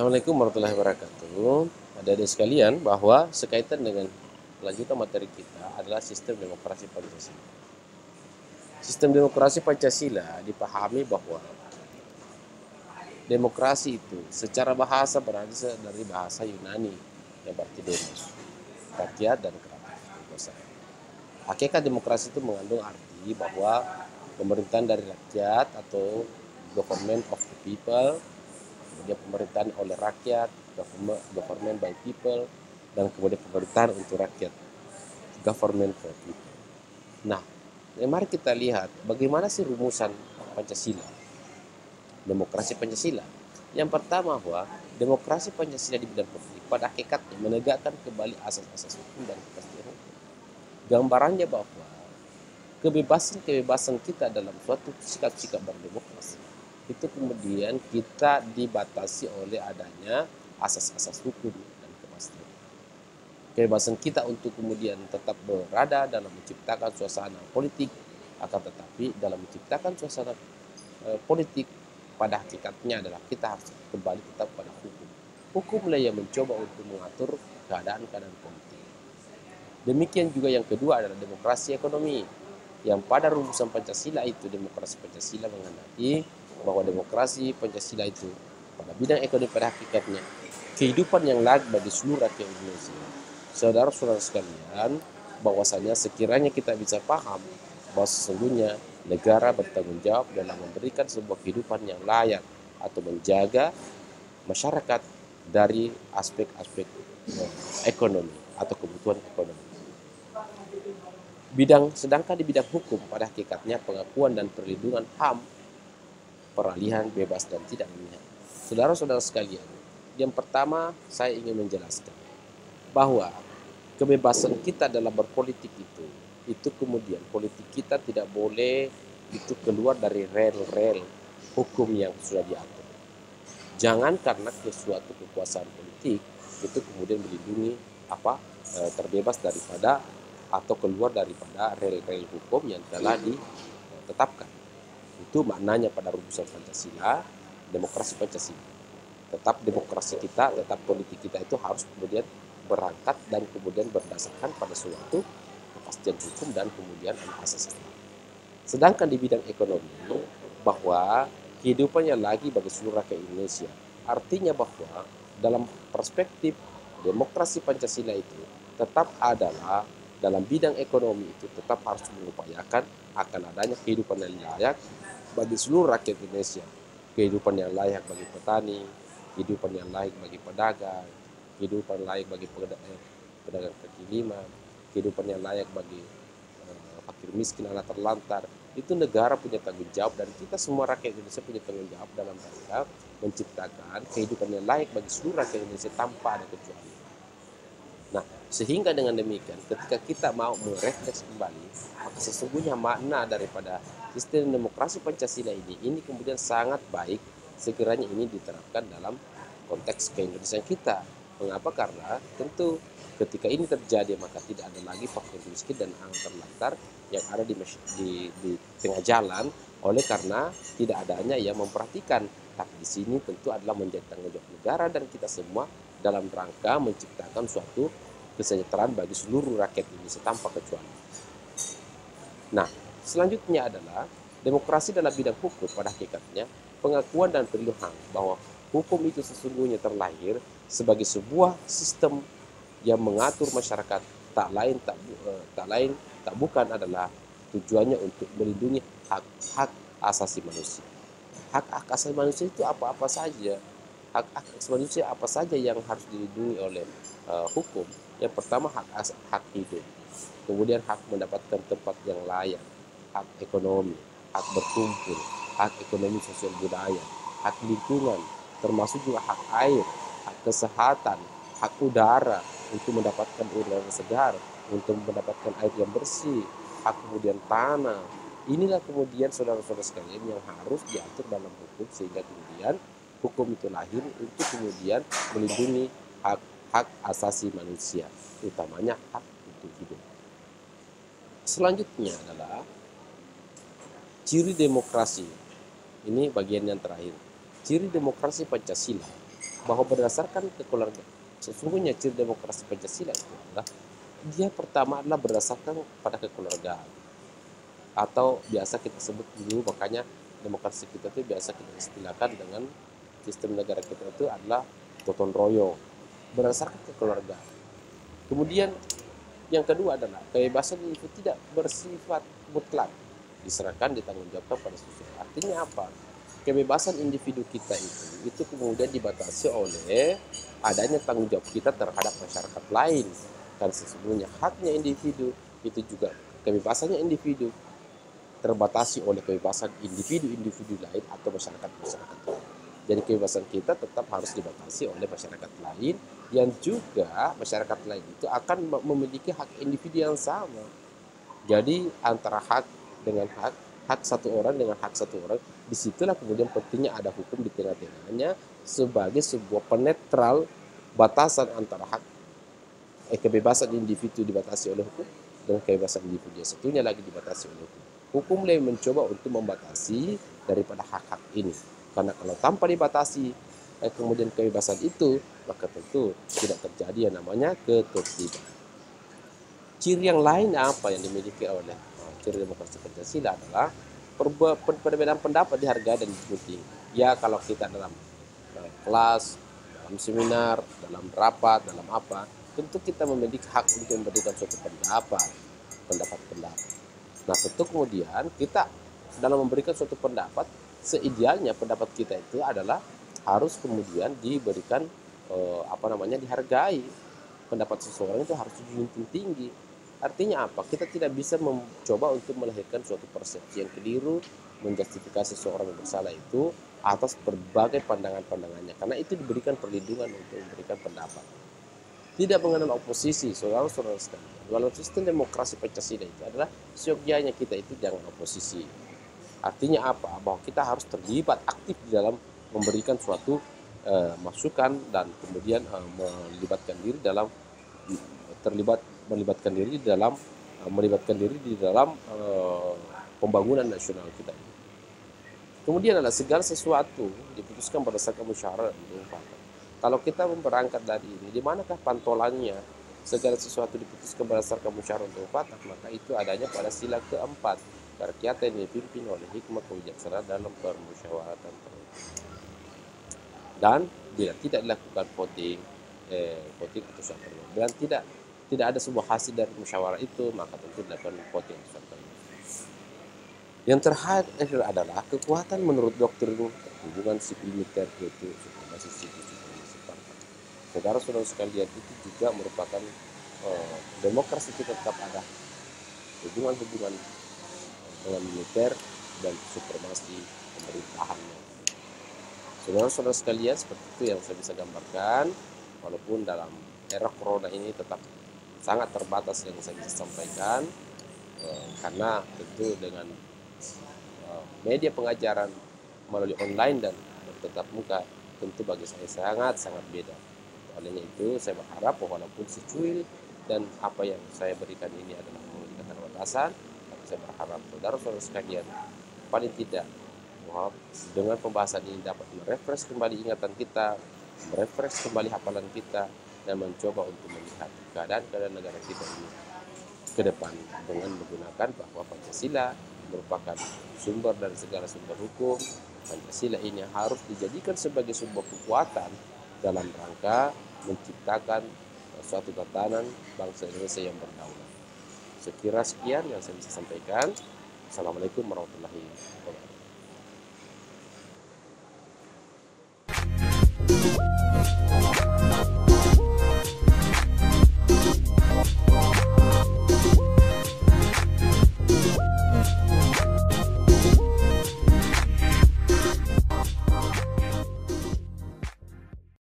Assalamualaikum warahmatullahi wabarakatuh. Adik-adik sekalian, bahwa sekaitan dengan lanjutan materi kita adalah sistem demokrasi Pancasila. Sistem demokrasi Pancasila dipahami bahwa demokrasi itu secara bahasa berasal dari bahasa Yunani yang berarti demos, rakyat dan kekuasaan. Hakikat demokrasi itu mengandung arti bahwa pemerintahan dari rakyat atau government of the people, kemudian pemerintahan oleh rakyat, government by people, dan kemudian pemerintahan untuk rakyat, government for people. Nah, mari kita lihat bagaimana sih rumusan Pancasila, demokrasi Pancasila. Yang pertama, bahwa demokrasi Pancasila di bidang politik pada hakikatnya menegakkan kembali asas-asas hukum dan kepastian hukum. Gambarannya bahwa kebebasan kita dalam suatu sikap-sikap berdemokrasi itu kemudian kita dibatasi oleh adanya asas-asas hukum dan kepastian. Kebebasan kita untuk kemudian tetap berada dalam menciptakan suasana politik, akan tetapi dalam menciptakan suasana politik pada hakikatnya adalah kita harus kembali tetap pada hukum. Hukumlah yang mencoba untuk mengatur keadaan-keadaan politik. Demikian juga yang kedua adalah demokrasi ekonomi, yang pada rumusan Pancasila itu demokrasi Pancasila menghendaki bahwa demokrasi Pancasila itu pada bidang ekonomi pada hakikatnya kehidupan yang layak bagi seluruh rakyat Indonesia. Saudara-saudara sekalian, bahwasanya sekiranya kita bisa paham bahwa sesungguhnya negara bertanggung jawab dalam memberikan sebuah kehidupan yang layak atau menjaga masyarakat dari aspek-aspek ekonomi atau kebutuhan ekonomi. Sedangkan di bidang hukum pada hakikatnya pengakuan dan perlindungan HAM, peralihan bebas dan tidak memihak. Saudara-saudara sekalian, yang pertama saya ingin menjelaskan bahwa kebebasan kita dalam berpolitik itu kemudian politik kita tidak boleh itu keluar dari rel-rel hukum yang sudah diatur. Jangan karena suatu kekuasaan politik itu kemudian melindungi terbebas daripada atau keluar daripada rel-rel hukum yang telah ditetapkan. Itu maknanya pada rumusan Pancasila, demokrasi Pancasila. Tetap demokrasi kita, tetap politik kita itu harus kemudian berangkat dan kemudian berdasarkan pada suatu kepastian hukum dan kemudian asas. Sedangkan di bidang ekonomi, bahwa kehidupannya lagi bagi seluruh rakyat Indonesia. Artinya bahwa dalam perspektif demokrasi Pancasila itu tetap adalah dalam bidang ekonomi itu tetap harus mengupayakan akan adanya kehidupan yang layak bagi seluruh rakyat Indonesia. Kehidupan yang layak bagi petani, kehidupan yang layak bagi pedagang, kehidupan layak bagi pedagang kaki lima, kehidupan yang layak bagi fakir miskin, anak terlantar. Itu negara punya tanggung jawab dan kita semua rakyat Indonesia punya tanggung jawab dalam rangka menciptakan kehidupan yang layak bagi seluruh rakyat Indonesia tanpa ada kecuali. Nah, sehingga dengan demikian ketika kita mau merefleks kembali, maka sesungguhnya makna daripada sistem demokrasi Pancasila ini kemudian sangat baik sekiranya ini diterapkan dalam konteks keindonesiaan kita. Mengapa? Karena tentu ketika ini terjadi maka tidak ada lagi fakir miskin dan anak terlantar yang ada di tengah jalan oleh karena tidak adanya yang memperhatikan. Tapi di sini tentu adalah menjadi tanggung jawab negara dan kita semua dalam rangka menciptakan suatu kesejahteraan bagi seluruh rakyat Indonesia tanpa kecuali. Nah, selanjutnya adalah demokrasi dalam bidang hukum pada hakikatnya pengakuan dan perlindungan bahwa hukum itu sesungguhnya terlahir sebagai sebuah sistem yang mengatur masyarakat tak bukan adalah tujuannya untuk melindungi hak-hak asasi manusia. Hak-hak asasi manusia itu apa-apa saja. Hak asasi manusia apa saja yang harus dilindungi oleh hukum. Yang pertama hak hidup, kemudian hak mendapatkan tempat yang layak, hak ekonomi, hak berkumpul, hak ekonomi sosial budaya, hak lingkungan, termasuk juga hak air, hak kesehatan, hak udara untuk mendapatkan udara segar, untuk mendapatkan air yang bersih, hak kemudian tanah. Inilah kemudian saudara-saudara sekalian yang harus diatur dalam hukum sehingga kemudian hukum itu lahir untuk kemudian melindungi hak asasi manusia, utamanya hak untuk hidup. Selanjutnya adalah ciri demokrasi. Ini bagian yang terakhir. Ciri demokrasi Pancasila bahwa berdasarkan kekeluargaan, sesungguhnya ciri demokrasi Pancasila itu adalah dia pertama adalah berdasarkan pada kekeluargaan, atau biasa kita sebut dulu, makanya demokrasi kita itu biasa kita istilahkan dengan sistem negara kita itu adalah gotong royong berdasarkan kekeluargaan. Kemudian yang kedua adalah kebebasan itu tidak bersifat mutlak, diserahkan ditanggungjawabkan pada seseorang. Artinya apa? Kebebasan individu kita itu kemudian dibatasi oleh adanya tanggung jawab kita terhadap masyarakat lain. Kan sesungguhnya haknya individu itu juga kebebasannya individu terbatasi oleh kebebasan individu-individu lain atau masyarakat-masyarakat lain. Jadi kebebasan kita tetap harus dibatasi oleh masyarakat lain, yang juga masyarakat lain itu akan memiliki hak individu yang sama. Jadi antara hak dengan hak satu orang dengan hak satu orang, disitulah kemudian pentingnya ada hukum di tengah-tengahnya sebagai sebuah penetral batasan antara hak kebebasan individu dibatasi oleh hukum dan kebebasan individu yang satunya lagi dibatasi oleh hukum. Hukum lebih mencoba untuk membatasi daripada hak-hak ini. Karena kalau tanpa dibatasi kemudian kebebasan itu, maka tentu tidak terjadi yang namanya ketertiban. Ciri yang lain apa yang dimiliki oleh ciri demokrasi Pancasila adalah perbedaan pendapat dihargai dan diikuti. Ya kalau kita dalam kelas, dalam seminar, dalam rapat, dalam apa, tentu kita memiliki hak untuk memberikan suatu pendapat. Nah tentu kemudian kita dalam memberikan suatu pendapat, seidealnya pendapat kita itu adalah harus kemudian diberikan dihargai. Pendapat seseorang itu harus dijunjung tinggi. Artinya apa? Kita tidak bisa mencoba untuk melahirkan suatu persepsi yang keliru, menjustifikasi seseorang yang bersalah itu atas berbagai pandangan-pandangannya, karena itu diberikan perlindungan untuk memberikan pendapat. Tidak mengenal oposisi, saudara-saudara sekalian. Walau sistem demokrasi Pancasila itu adalah seyogyanya kita itu jangan oposisi. Artinya apa? Bahwa kita harus terlibat aktif di dalam memberikan suatu masukan dan kemudian melibatkan diri di dalam pembangunan nasional kita. Kemudian adalah segala sesuatu diputuskan berdasarkan musyawarah dan mufakat. Kalau kita berangkat dari ini, di manakah pantolannya segala sesuatu diputuskan berdasarkan musyawarah dan mufakat? Maka itu adanya pada sila keempat, kerakyatan yang dipimpin oleh hikmah kebijaksanaan dalam permusyawaratan. Dan bila tidak dilakukan voting atau suatu, dan tidak ada sebuah hasil dari musyawarah itu, maka tentu dilakukan voting atau suatu. Yang terakhir adalah kekuatan menurut doktrin hubungan sipil militer, yaitu supremasi sipil, supremasi partai. Saudara-saudara sekalian, itu juga merupakan demokrasi kita tetap ada hubungan-hubungan dengan militer dan supremasi pemerintahannya. Saudara-saudara sekalian, seperti itu yang saya bisa gambarkan, walaupun dalam era corona ini tetap sangat terbatas yang saya bisa sampaikan, karena tentu dengan media pengajaran melalui online dan bertatap muka tentu bagi saya sangat beda. Olehnya itu saya berharap walaupun secuil dan apa yang saya berikan ini adalah memiliki keterbatasan, tapi saya berharap saudara-saudara sekalian paling tidak dengan pembahasan ini dapat merefresh kembali ingatan kita, merefresh kembali hafalan kita, dan mencoba untuk melihat keadaan negara kita ini ke depan dengan menggunakan bahwa Pancasila merupakan sumber dari segala sumber hukum. Pancasila ini harus dijadikan sebagai sebuah kekuatan dalam rangka menciptakan suatu tatanan bangsa Indonesia yang berdaulat. Sekira sekian yang saya bisa sampaikan. Assalamualaikum warahmatullahi wabarakatuh.